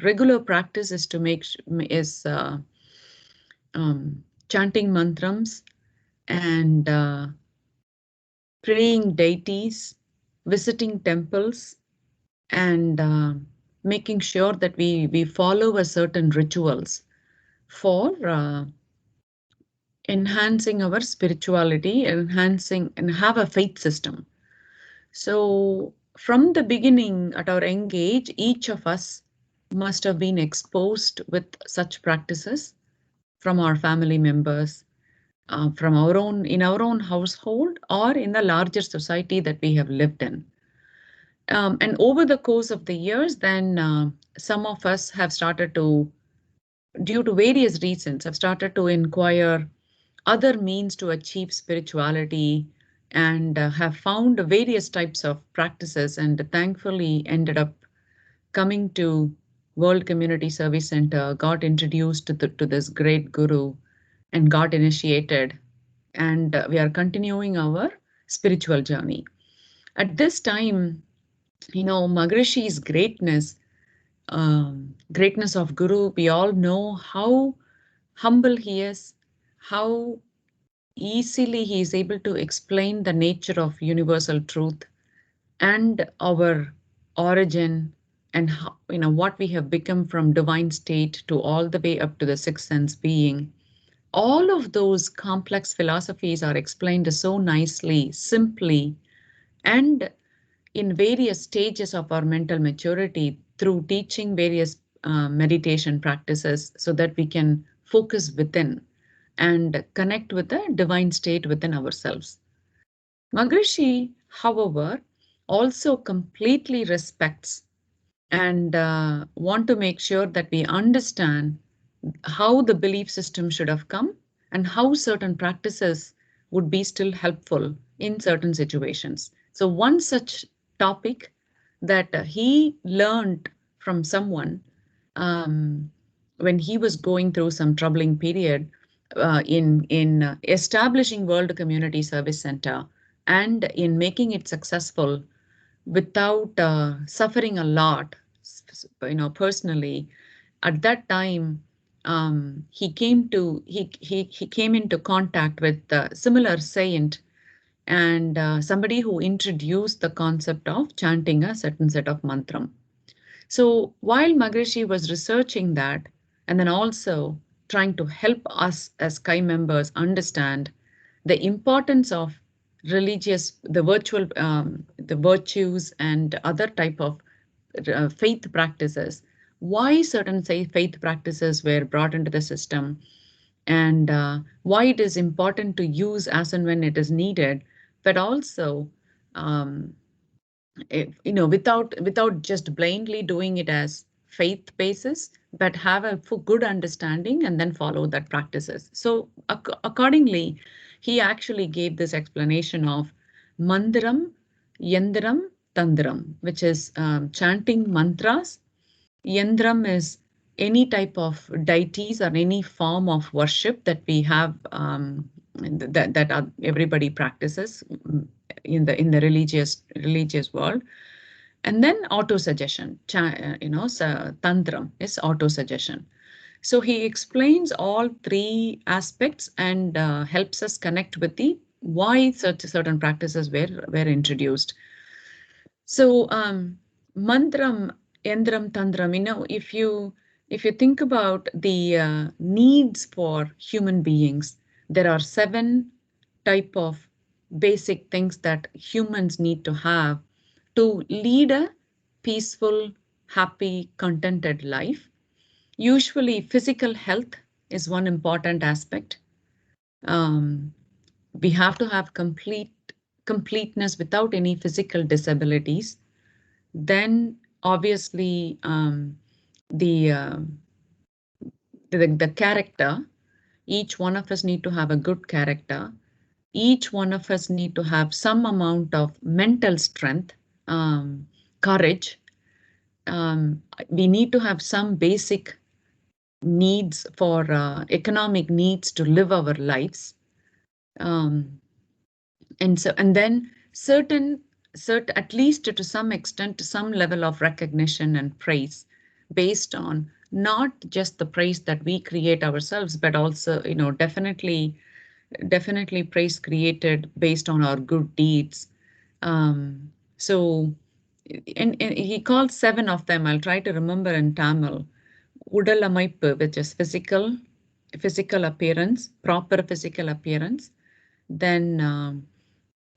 regular practice is to is chanting mantrams and praying deities, visiting temples, and making sure that we follow a certain rituals for enhancing our spirituality, enhancing and have a faith system. So from the beginning at our young age, each of us must have been exposed with such practices from our family members, from our own in our own household or in the larger society that we have lived in. And over the course of the years, then some of us have started to, due to various reasons, have started to inquire other means to achieve spirituality and have found various types of practices and thankfully ended up coming to World Community Service Center, got introduced to this great guru and got initiated, and we are continuing our spiritual journey. At this time, Maharishi's greatness of Guru, we all know how humble he is, how easily he is able to explain the nature of universal truth and our origin and how, what we have become from divine state to all the way up to the sixth sense being. All of those complex philosophies are explained so nicely, simply, and in various stages of our mental maturity through teaching various meditation practices so that we can focus within and connect with the divine state within ourselves. Maharishi, however, also completely respects and want to make sure that we understand how the belief system should have come and how certain practices would be still helpful in certain situations. So one such topic that he learned from someone um, when he was going through some troubling period in establishing World Community Service Center and in making it successful without suffering a lot, personally. At that time, he came into contact with a similar saint and somebody who introduced the concept of chanting a certain set of mantram. So while Maharishi was researching that, and then also trying to help us as Sky members understand the importance of the virtues and other type of faith practices, why certain say faith practices were brought into the system, and why it is important to use as and when it is needed, but also um, without just blindly doing it as faith basis, but have a good understanding and then follow that practices. So accordingly, he actually gave this explanation of Manthiram Yanthiram Thanthiram, which is chanting mantras. Yantram is any type of deities or any form of worship that we have, everybody practices in the religious world. And then auto suggestion, so tantram is auto suggestion. So he explains all three aspects and helps us connect with the why certain practices were introduced. So mantram, yandram, tantram. If you think about the needs for human beings, there are 7 type of basic things that humans need to have to lead a peaceful, happy, contented life. Usually, physical health is one important aspect. Um, we have to have completeness without any physical disabilities. Then, obviously, the, uh, the character. Each one of us need to have a good character. Each one of us need to have some amount of mental strength, courage. We need to have some basic needs for economic needs to live our lives. Um, and then certain at least to some extent to some level of recognition and praise, based on not just the praise that we create ourselves, but also, definitely praise created based on our good deeds. So, and he called seven of them. I'll try to remember in Tamil. Udalamaippu, which is physical appearance, proper physical appearance. Then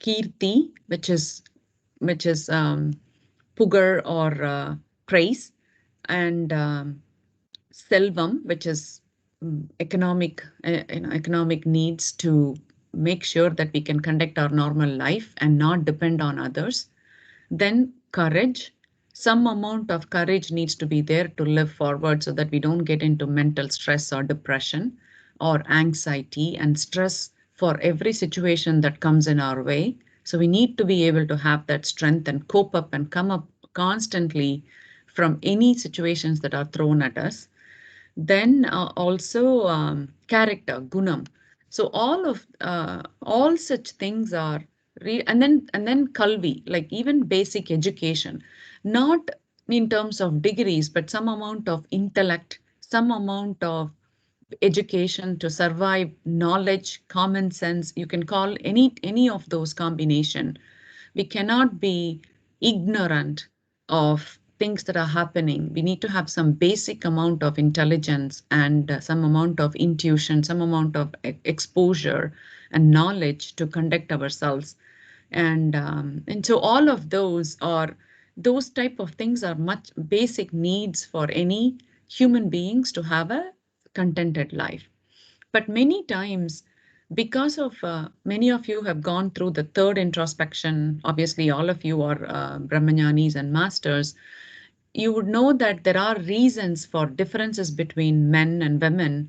Kirti, which is pugar or praise, and Selvam, which is economic needs to make sure that we can conduct our normal life and not depend on others. Then courage. Some amount of courage needs to be there to live forward so that we don't get into mental stress or depression or anxiety and stress for every situation that comes in our way. So we need to be able to have that strength and cope up and come up constantly from any situations that are thrown at us. Then also character, gunam. So all such things are and then kalvi, like even basic education, not in terms of degrees, but some amount of intellect, some amount of education to survive, knowledge, common sense. You can call any of those combination. We cannot be ignorant of things that are happening. We need to have some basic amount of intelligence and some amount of intuition, some amount of exposure and knowledge to conduct ourselves. And so all of those type of things are much basic needs for any human beings to have a contented life. But many times, because of many of you have gone through the third introspection, obviously, all of you are Brahmajanis and masters, you would know that there are reasons for differences between men and women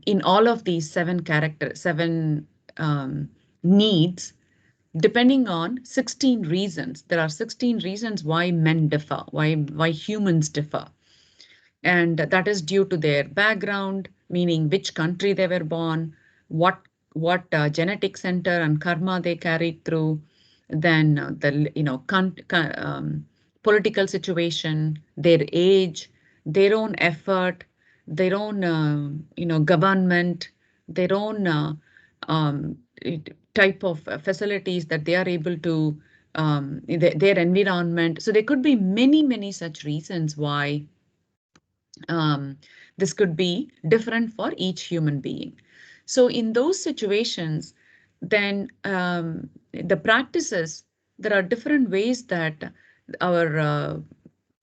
in all of these seven needs, depending on 16 reasons. There are 16 reasons why men differ, why humans differ, and that is due to their background, meaning which country they were born, what genetic center and karma they carried through, then political situation, their age, their own effort, their own government, their own type of facilities that they are able to their environment. So there could be many such reasons why um, this could be different for each human being. So in those situations, then the practices, there are different ways that our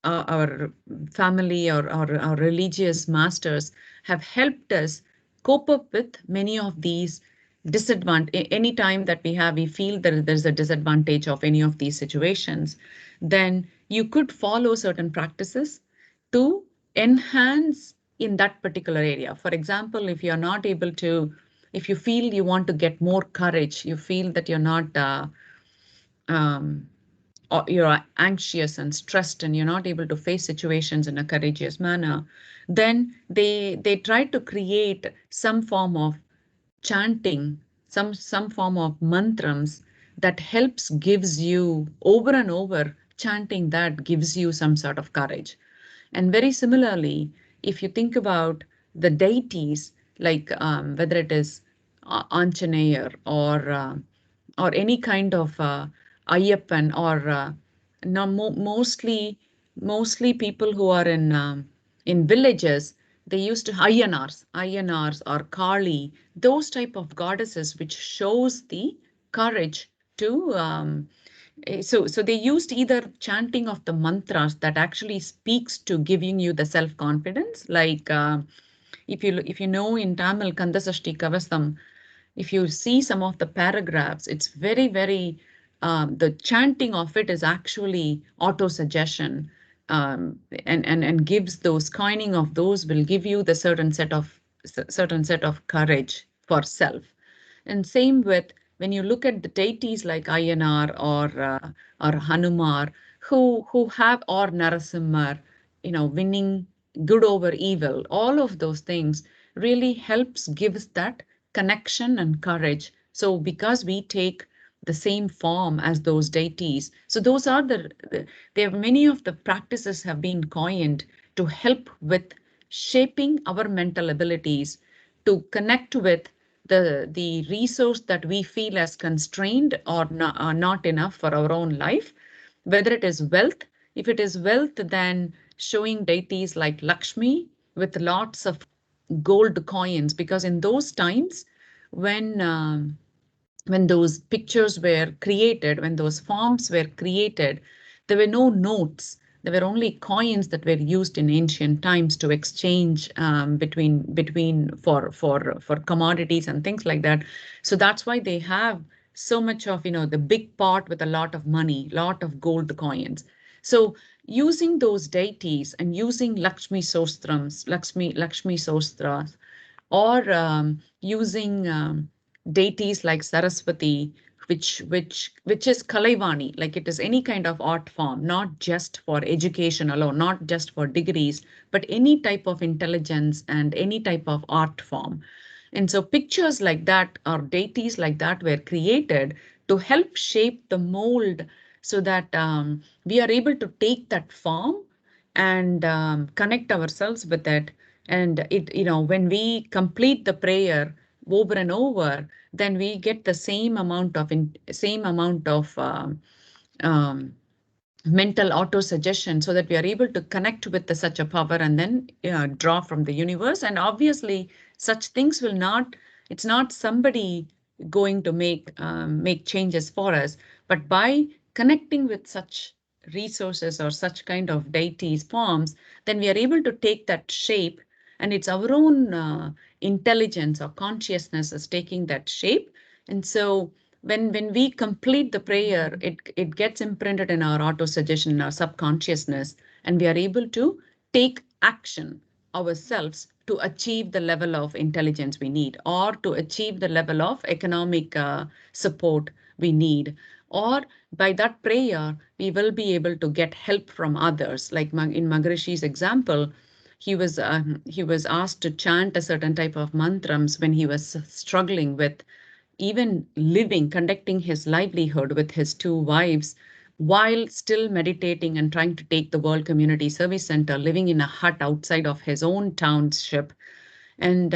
our family or our religious masters have helped us cope up with many of these disadvantage. Any time that we feel that there's a disadvantage of any of these situations, then you could follow certain practices to enhance in that particular area. For example, if you're not able to, if you feel you want to get more courage, you feel that you're not um, or you're anxious and stressed and you're not able to face situations in a courageous manner, then they try to create some form of chanting, some form of mantrams that helps gives you over and over. Chanting that gives you some sort of courage. And very similarly, if you think about the deities, like whether it is Anjaneyer or any kind of Ayyappan or no, mostly people who are in villages, they used to Ayyanars or Kali, those type of goddesses, which shows the courage to so they used either chanting of the mantras that actually speaks to giving you the self confidence, like if you know in Tamil Kandasashti Kavasam, if you see some of the paragraphs, it's very the chanting of it is actually auto suggestion, and gives those coining of those will give you the certain set of courage for self. And same with when you look at the deities like Ayyanar or Hanumar, who have or Narasimhar, winning good over evil. All of those things really helps gives that connection and courage. So because we take the same form as those deities. So those are there are many of the practices have been coined to help with shaping our mental abilities to connect with the resource that we feel as constrained or not enough for our own life, whether it is wealth. If it is wealth, then showing deities like Lakshmi with lots of gold coins, because in those times when when those pictures were created, when those forms were created, there were no notes. There were only coins that were used in ancient times to exchange between for commodities and things like that. So that's why they have so much of the big pot with a lot of money, lot of gold coins. So using those deities and using Lakshmi Sostras, or using deities like Saraswati, which is Kalaivani, like it is any kind of art form, not just for education alone, not just for degrees, but any type of intelligence and any type of art form. And so pictures like that or deities like that were created to help shape the mold so that we are able to take that form and connect ourselves with it. And when we complete the prayer over and over, then we get the same amount of um, mental auto suggestion, so that we are able to connect with such a power and then draw from the universe. And obviously such things will not, it's not somebody going to make changes for us, but by connecting with such resources or such kind of deities forms, then we are able to take that shape, and it's our own intelligence or consciousness is taking that shape. And so when we complete the prayer, it gets imprinted in our auto suggestion, in our subconsciousness, and we are able to take action ourselves to achieve the level of intelligence we need, or to achieve the level of economic support we need. Or by that prayer, we will be able to get help from others. Like in Maharishi's example, he was asked to chant a certain type of mantrams when he was struggling with even living, conducting his livelihood with his two wives, while still meditating and trying to take the World Community Service Center, living in a hut outside of his own township. And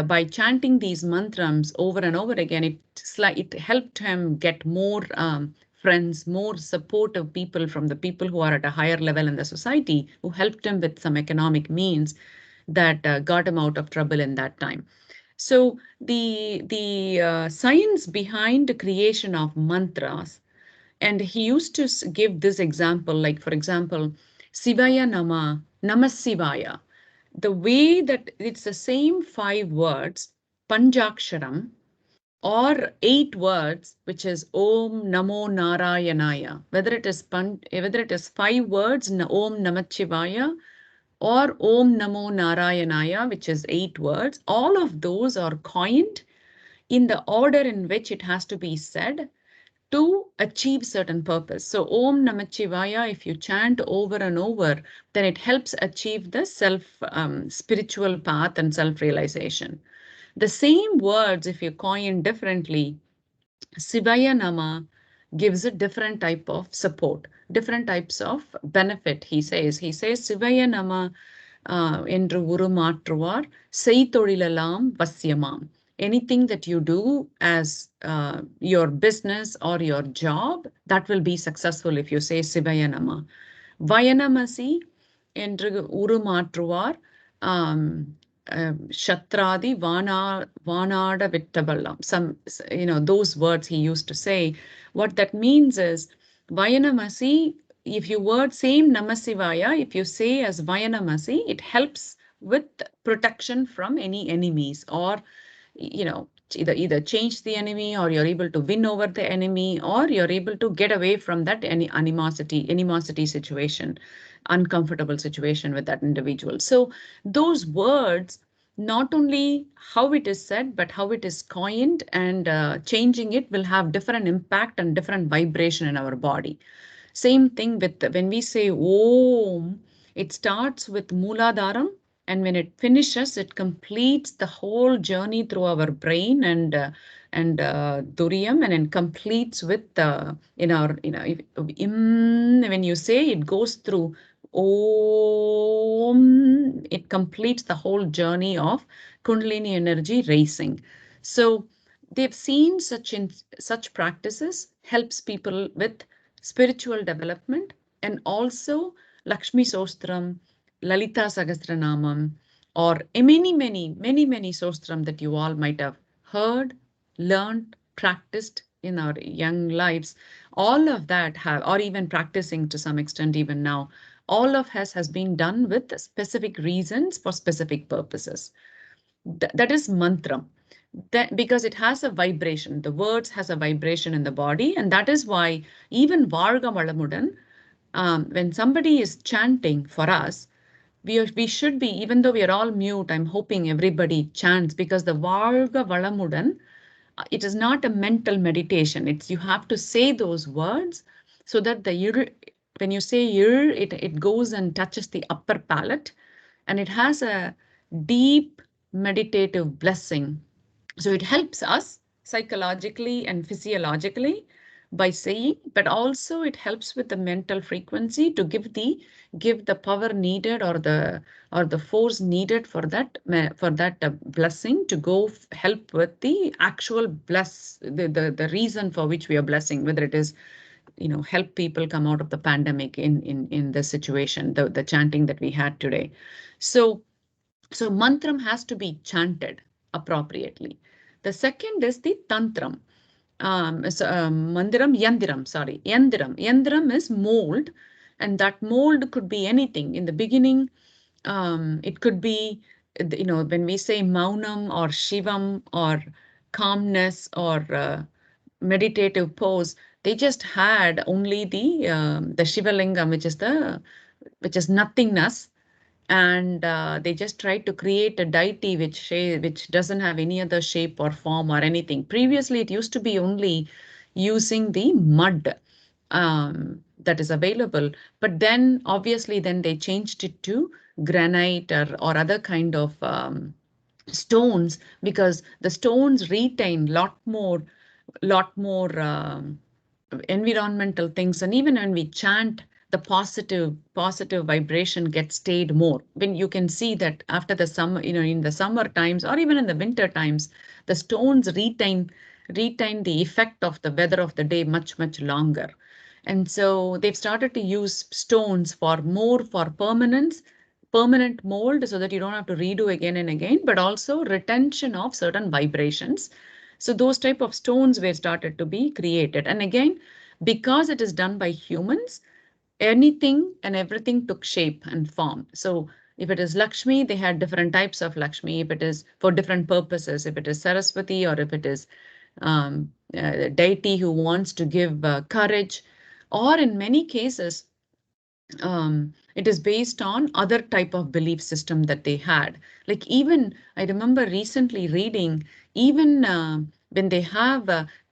by chanting these mantrams over and over again, it helped him get more friends, more supportive people from the people who are at a higher level in the society, who helped him with some economic means that got him out of trouble in that time. So the science behind the creation of mantras, and he used to give this example, like for example, Sivaya Nama, Namasivaya. The way that it's the same 5 words, Panjaksharam, or 8 words, which is Om Namo Narayanaya. Whether it is 5 words, Om Namachivaya, or Om Namo Narayanaya, which is 8 words, all of those are coined in the order in which it has to be said to achieve certain purpose. So Om Namachivaya, if you chant over and over, then it helps achieve the spiritual path and self-realization. The same words, if you coin differently, Sivaya Nama gives a different type of support, different types of benefit. He says Sivaya Nama என்று உருமாற்றுவார் செய்தொழிலெல்லாம் வசியமாம். Anything that you do as your business or your job, that will be successful if you say Sivaya Nama. Vayanamasi என்று உருமாற்றுவார் Shatradi Vanada Vittaballam. Those words he used to say. What that means is Vayanamasi, if you word same Namasivaya, if you say as Vayanamasi, it helps with protection from any enemies, or either change the enemy, or you're able to win over the enemy, or you're able to get away from that any animosity situation, uncomfortable situation with that individual. So those words, not only how it is said, but how it is coined, and changing it will have different impact and different vibration in our body. Same thing with when we say Om, it starts with Mooladharam, and when it finishes, it completes the whole journey through our brain and Duriyam, and then completes with when you say it goes through Om, it completes the whole journey of Kundalini energy racing. So they've seen such practices helps people with spiritual development, and also Lakshmi Sostram, Lalita Sahasranamam, or many Sostram that you all might have heard, learned, practiced in our young lives. All of that have, or even practicing to some extent even now, all of us has been done with specific reasons for specific purposes. That is mantram. That, because it has a vibration, the words has a vibration in the body, and that is why even Varga Valamudan, when somebody is chanting for us, we should be, even though we are all mute, I'm hoping everybody chants, because the Varga Valamudan, it is not a mental meditation. It's you have to say those words so that when you say it goes and touches the upper palate, and it has a deep meditative blessing. So it helps us psychologically and physiologically by saying, but also it helps with the mental frequency to give the power needed, or the force needed for that blessing to go help with the actual the reason for which we are blessing, whether it is help people come out of the pandemic in the situation, the chanting that we had today. So mantram has to be chanted appropriately. The second is the tantram. Manthiram Yanthiram, sorry, Yanthiram. Yanthiram is mold, and that mold could be anything. In the beginning, it could be, when we say maunam or shivam or calmness or meditative pose, they just had only the Shivalingam, which is nothingness, and they just tried to create a deity which doesn't have any other shape or form or anything. Previously, it used to be only using the mud that is available, but then obviously then they changed it to granite or other kind of stones, because the stones retain lot more environmental things, and even when we chant, the positive vibration gets stayed more. When you can see that after the summer, in the summer times or even in the winter times, the stones retain the effect of the weather of the day much longer. And so they've started to use stones for permanent mold, so that you don't have to redo again and again, but also retention of certain vibrations. So those type of stones were started to be created. And again, because it is done by humans, anything and everything took shape and form. So if it is Lakshmi, they had different types of Lakshmi. If it is for different purposes, if it is Saraswati, or if it is deity who wants to give courage, or in many cases, it is based on other type of belief system that they had. Like, even I remember recently reading, even when they have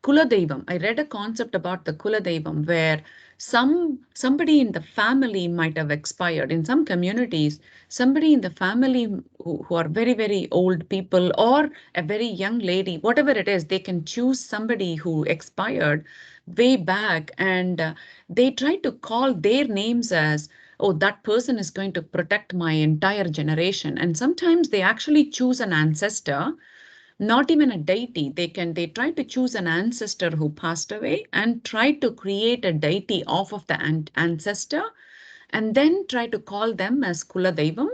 Kula Devam, I read a concept about the Kula Devam where somebody in the family might have expired. In some communities, somebody in the family who are very old people, or a very young lady, whatever it is, they can choose somebody who expired way back, and they try to call their names as, oh, that person is going to protect my entire generation. And sometimes they actually choose an ancestor, not even a deity. They try to choose an ancestor who passed away and try to create a deity off of the ancestor, and then try to call them as Kula Devam.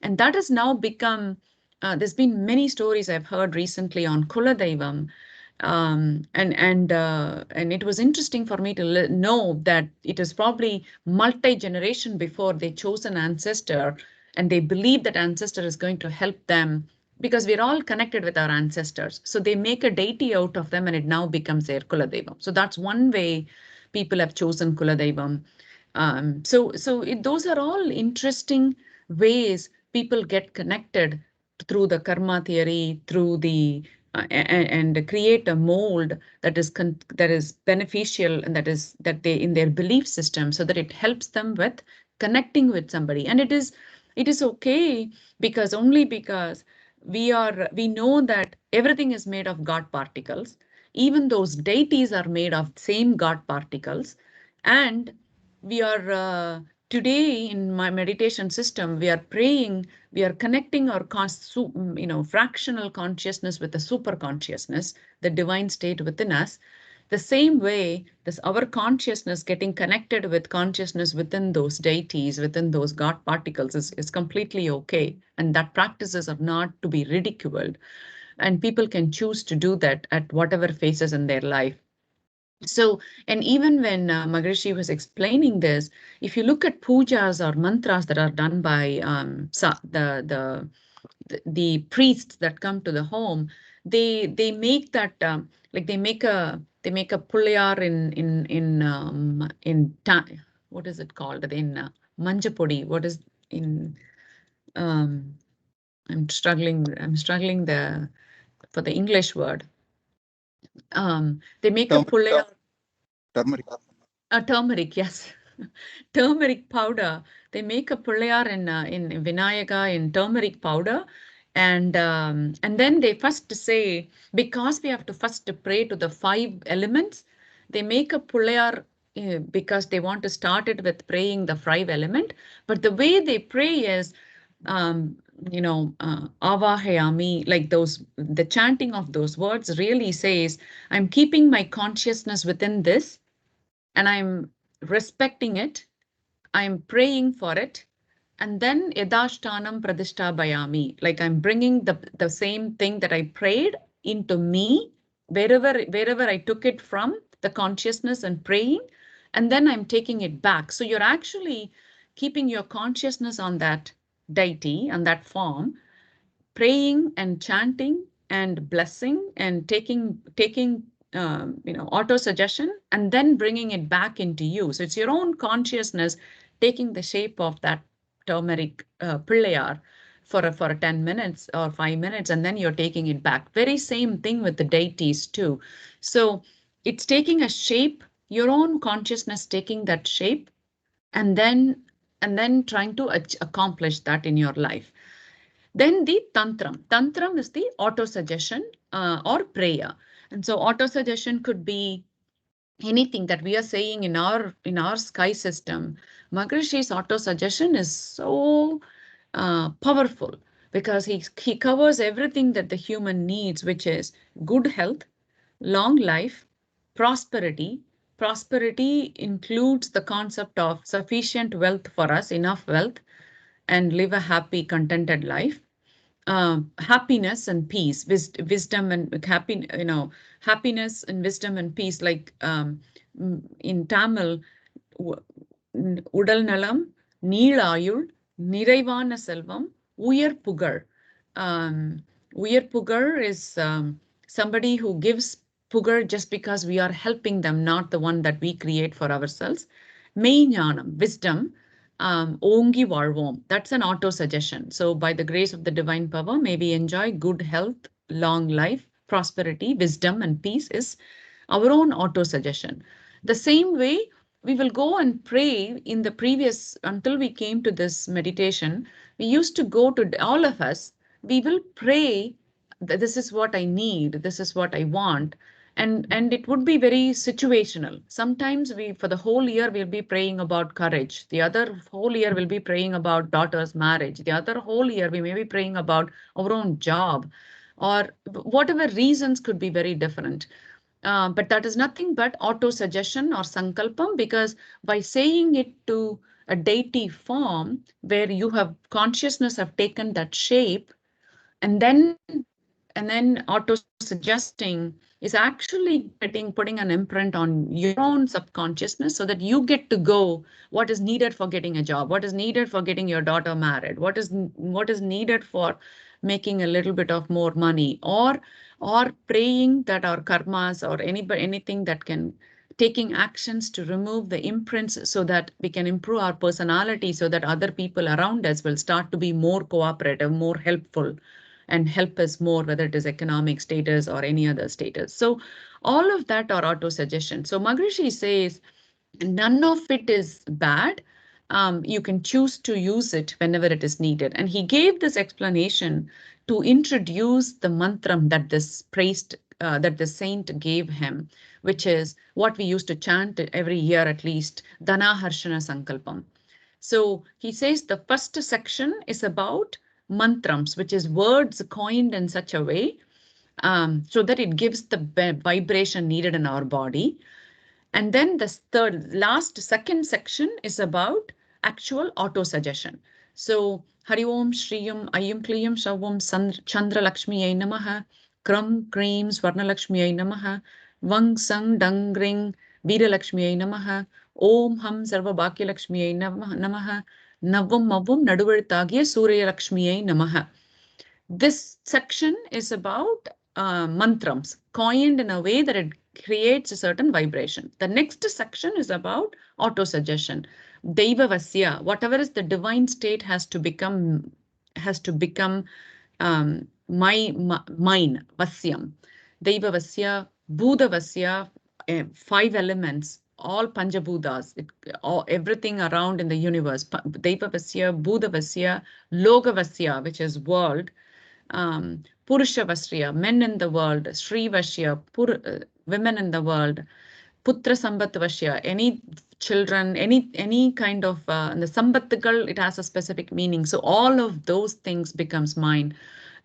And that has now become, there's been many stories I've heard recently on Kula Devam. And it was interesting for me to know that it is probably multi-generation before they chose an ancestor, and they believe that ancestor is going to help them, because we're all connected with our ancestors. So they make a deity out of them, and it now becomes their Kuladevam. So that's one way people have chosen Kuladevam. Those are all interesting ways people get connected through the karma theory, through the and create a mold that is beneficial, and that they in their belief system, so that it helps them with connecting with somebody. And it is okay, because only because we know that everything is made of God particles. Even those deities are made of same God particles. And we are today in my meditation system, we are praying, we are connecting our fractional consciousness with the super consciousness, the divine state within us. The same way, this our consciousness getting connected with consciousness within those deities, within those God particles is completely okay. And that practices are not to be ridiculed. And people can choose to do that at whatever phases in their life. So, and even when Maharishi was explaining this, if you look at pujas or mantras that are done by the priests that come to the home, they make that like they make a pullayar what is it called in manjapodi? What is in um, I'm struggling for the English word. They make a pullayar. Turmeric. Turmeric, yes. Turmeric powder. They make a pullayar in Vinayaka in turmeric powder. And then they first say, because we have to first pray to the 5 elements, they make a pullayar because they want to start it with praying the 5 element. But the way they pray is, um, avahayami, like the chanting of those words really says, I'm keeping my consciousness within this and I'm respecting it, I'm praying for it, and then yadashtanam pradishta bayami, like I'm bringing the same thing that I prayed into me, wherever I took it from, the consciousness and praying, and then I'm taking it back. So you're actually keeping your consciousness on that deity and that form, praying and chanting and blessing and taking auto suggestion and then bringing it back into you. So it's your own consciousness taking the shape of that turmeric pillayar for 10 minutes or 5 minutes, and then you're taking it back. Very same thing with the deities too. So it's taking a shape, your own consciousness taking that shape, and then trying to accomplish that in your life. Then the tantram. Tantram is the auto suggestion or prayer. And so auto suggestion could be anything that we are saying in our sky system. Maharishi's auto suggestion is so powerful because he covers everything that the human needs, which is good health, long life, prosperity. Prosperity includes the concept of sufficient wealth for us, enough wealth, and live a happy, contented life. Happiness and peace, wisdom and happiness and wisdom and peace. Like in Tamil, உடல் நலம், நீளாயுள், நிறைவான செல்வம், உயர் புகழ். Um, உயர் புகழ் is somebody who gives pugar just because we are helping them, not the one that we create for ourselves. மெய்ஞானம், wisdom, ஓங்கி வாழ்வோம். That's an auto suggestion. So by the grace of the divine power, may we enjoy good health, long life, prosperity, wisdom, and peace is our own auto suggestion. The same way, we will go and pray in the previous, until we came to this meditation, we used to go to all of us, we will pray that this is what I need, this is what I want. And it would be very situational. Sometimes we, for the whole year, we'll be praying about courage. The other whole year we'll be praying about daughter's marriage. The other whole year we may be praying about our own job, or whatever reasons could be very different. But that is nothing but auto suggestion or sankalpam, because by saying it to a deity form where you have consciousness have taken that shape, and then auto suggesting is actually putting an imprint on your own subconsciousness so that you get to go what is needed for getting a job, what is needed for getting your daughter married, what is needed for making a little bit of more money, or praying that our karmas or anything that can taking actions to remove the imprints so that we can improve our personality, so that other people around us will start to be more cooperative, more helpful, and help us more, whether it is economic status or any other status. So all of that are auto suggestion. So Maharishi says none of it is bad. You can choose to use it whenever it is needed. And he gave this explanation to introduce the mantram that this priest, that the saint gave him, which is what we used to chant every year at least, Dana Harshana Sankalpam. So he says the first section is about mantrams, which is words coined in such a way so that it gives the vibration needed in our body. And then the second section is about actual auto-suggestion. So Hari Om Shriyam Ayam Kliyam Shavam Chandra Lakshmi Ay Namaha Kram Kreem Swarna Lakshmi Ay Namaha Vang Sang Dang Ring Veera Lakshmi Ay Namaha Om Ham Sarva Bhakya Lakshmi Ay Namaha Navam Mavam Naduvartagya Surya Lakshmi Ay Namaha. This section is about mantrams coined in a way that it creates a certain vibration. The next section is about auto-suggestion. Deva Vasya, whatever is the divine state has to become mine, Vasyam. Deva Vasya, Buddha Vasya, 5 elements, all Panjabhutas, everything around in the universe. Deva Vasya, Buddha Vasya, Loga Vasya, which is world, Purusha Vasya, men in the world, Sri Vasya, women in the world, Putra Sambat Vasya, any children, any kind of the Sambatikal, it has a specific meaning. So all of those things becomes mine.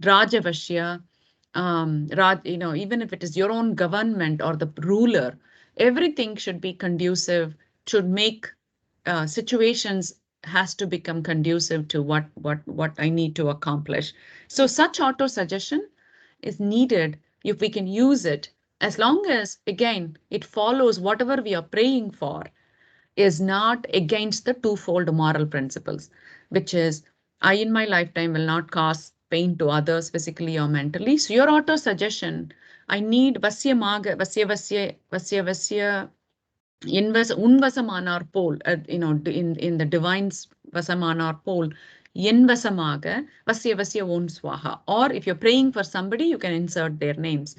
Raja Vasya, even if it is your own government or the ruler, everything should be conducive, should make situations has to become conducive to what I need to accomplish. So such auto suggestion is needed if we can use it, as long as, again, it follows whatever we are praying for is not against the twofold moral principles, which is I in my lifetime will not cause pain to others physically or mentally. So your auto suggestion, I need Vasya Maga, Vasya Unvasamanar pole, in the divine's Vasamanar pole, Yenvasamaga, Vasya Vasya Om Swaha. Or if you're praying for somebody, you can insert their names.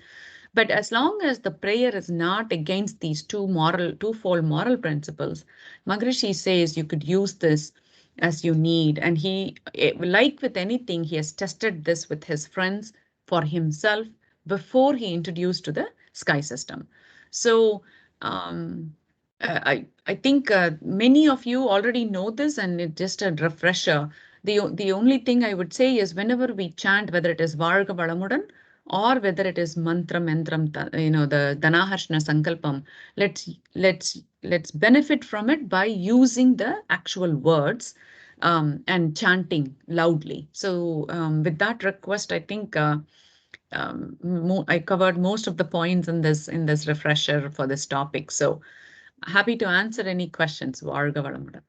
But as long as the prayer is not against these twofold moral principles, Maharishi says you could use this as you need. And he, like with anything, he has tested this with his friends for himself before he introduced to the sky system. So I think many of you already know this, and it's just a refresher. The only thing I would say is whenever we chant, whether it is Varga Valamudan or whether it is Mantram, the Danaharshana Sankalpam, let's benefit from it by using the actual words and chanting loudly. So with that request, I think I covered most of the points in this refresher for this topic. So happy to answer any questions. Varga Valamudan.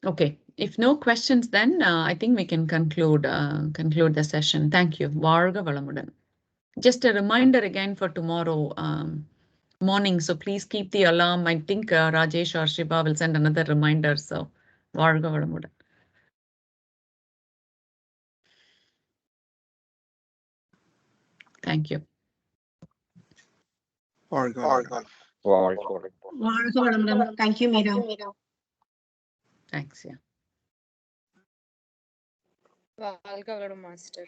Okay, if no questions, then I think we can conclude the session. Thank you. Varga Valamudan. Just a reminder again for tomorrow morning. So please keep the alarm. I think Rajesh or Shiba will send another reminder. So Varga Valamudan. Thank you. Varga. Thank you, Meera. Thanks. Yeah. Valga Master.